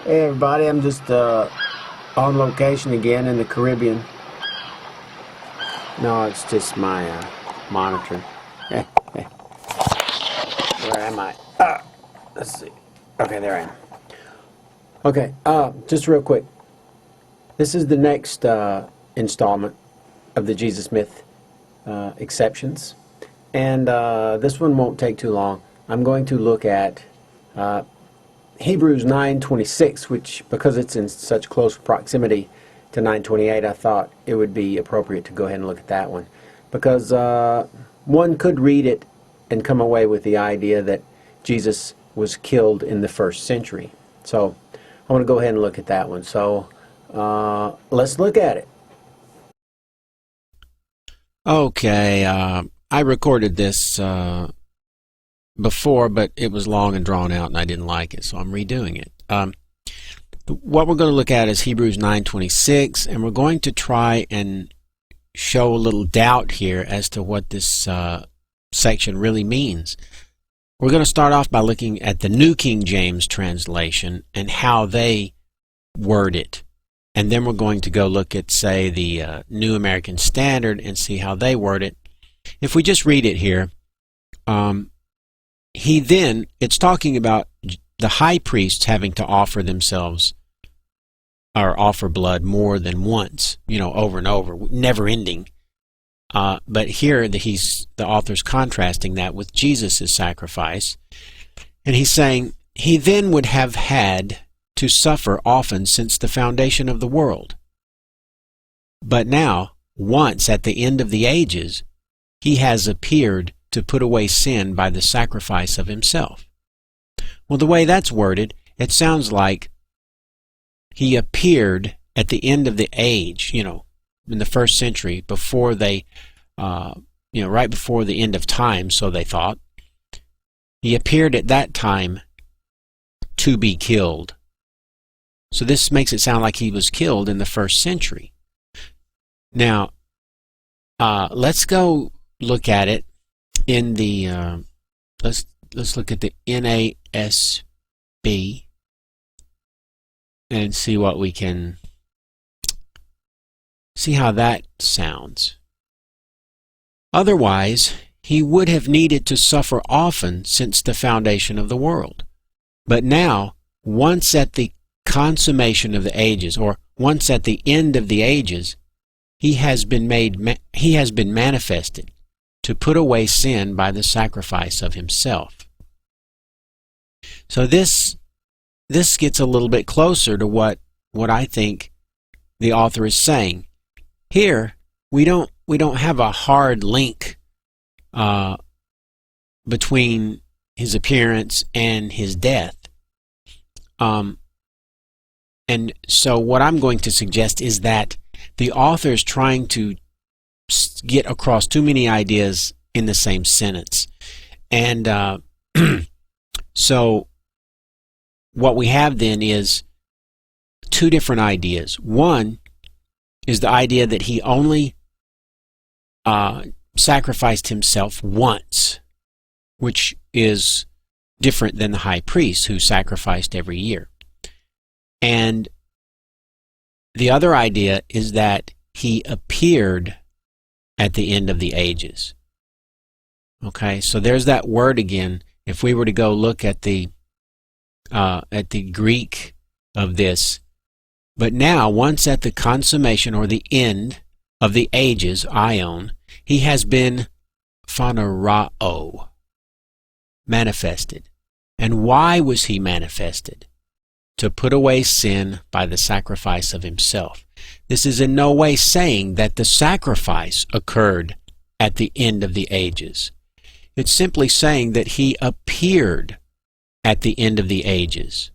Hey everybody, I'm just on location again in the Caribbean. No, it's just my monitor. Where am I? Let's see. Okay, there I am. Okay, just real quick. This is the next installment of the Jesus Myth exceptions. And this one won't take too long. I'm going to look at Hebrews 9:26, which, because it's in such close proximity to 9:28, I thought it would be appropriate to go ahead and look at that one. Because one could read it and come away with the idea that Jesus was killed in the first century. So I want to go ahead and look at that one. So let's look at it. Okay, I recorded this before, but it was long and drawn out and I didn't like it, so I'm redoing it. What we're going to look at is Hebrews 9:26, and we're going to try and show a little doubt here as to what this section really means. We're going to start off by looking at the New King James translation and how they word it. And then we're going to go look at, say, the New American Standard and see how they word it. If we just read it here, it's talking about the high priests having to offer themselves or offer blood more than once, over and over, never ending. But here the author's contrasting that with Jesus' sacrifice. And he's saying he then would have had to suffer often since the foundation of the world. But now, once at the end of the ages, he has appeared to put away sin by the sacrifice of himself. Well, the way that's worded, it sounds like he appeared at the end of the age, in the first century, before they, right before the end of time, so they thought. He appeared at that time to be killed. So this makes it sound like he was killed in the first century. Now, let's go look at it in the, let's look at the NASB and see what we can, see how that sounds. Otherwise, he would have needed to suffer often since the foundation of the world. But now, once at the consummation of the ages, or once at the end of the ages, he has been manifested to put away sin by the sacrifice of himself. So this gets a little bit closer to what I think the author is saying. Here, we don't have a hard link between his appearance and his death. And so what I'm going to suggest is that the author is trying to get across too many ideas in the same sentence. And so what we have then is two different ideas. One is the idea that he only sacrificed himself once, which is different than the high priest who sacrificed every year. And the other idea is that he appeared at the end of the ages. Okay, so there's that word again. If we were to go look at the Greek of this, but now, once at the consummation or the end of the ages, aion, he has been phanerao, manifested. And why was he manifested? To put away sin by the sacrifice of himself. This is in no way saying that the sacrifice occurred at the end of the ages. It's simply saying that he appeared at the end of the ages.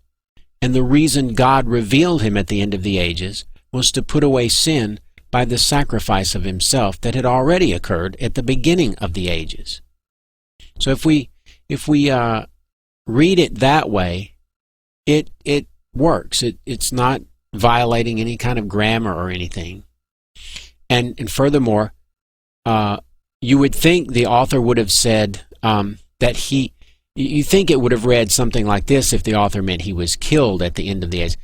And the reason God revealed him at the end of the ages was to put away sin by the sacrifice of himself that had already occurred at the beginning of the ages. So if we read it that way, it works. It's not violating any kind of grammar or anything. And furthermore, you would think the author would have said that You think it would have read something like this if the author meant he was killed at the end of the age.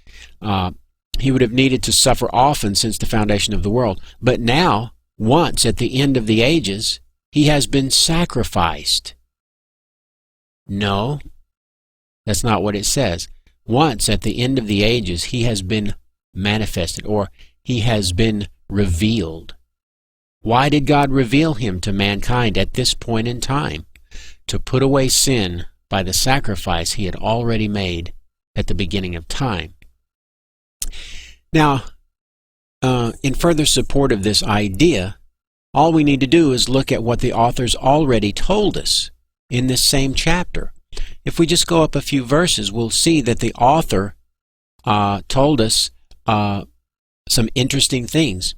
He would have needed to suffer often since the foundation of the world. But now, once at the end of the ages, he has been sacrificed. No, that's not what it says. Once at the end of the ages, he has been manifested, or he has been revealed. Why did God reveal him to mankind at this point in time? To put away sin by the sacrifice he had already made at the beginning of time. Now, in further support of this idea, all we need to do is look at what the author's already told us in this same chapter. If we just go up a few verses, we'll see that the author told us some interesting things.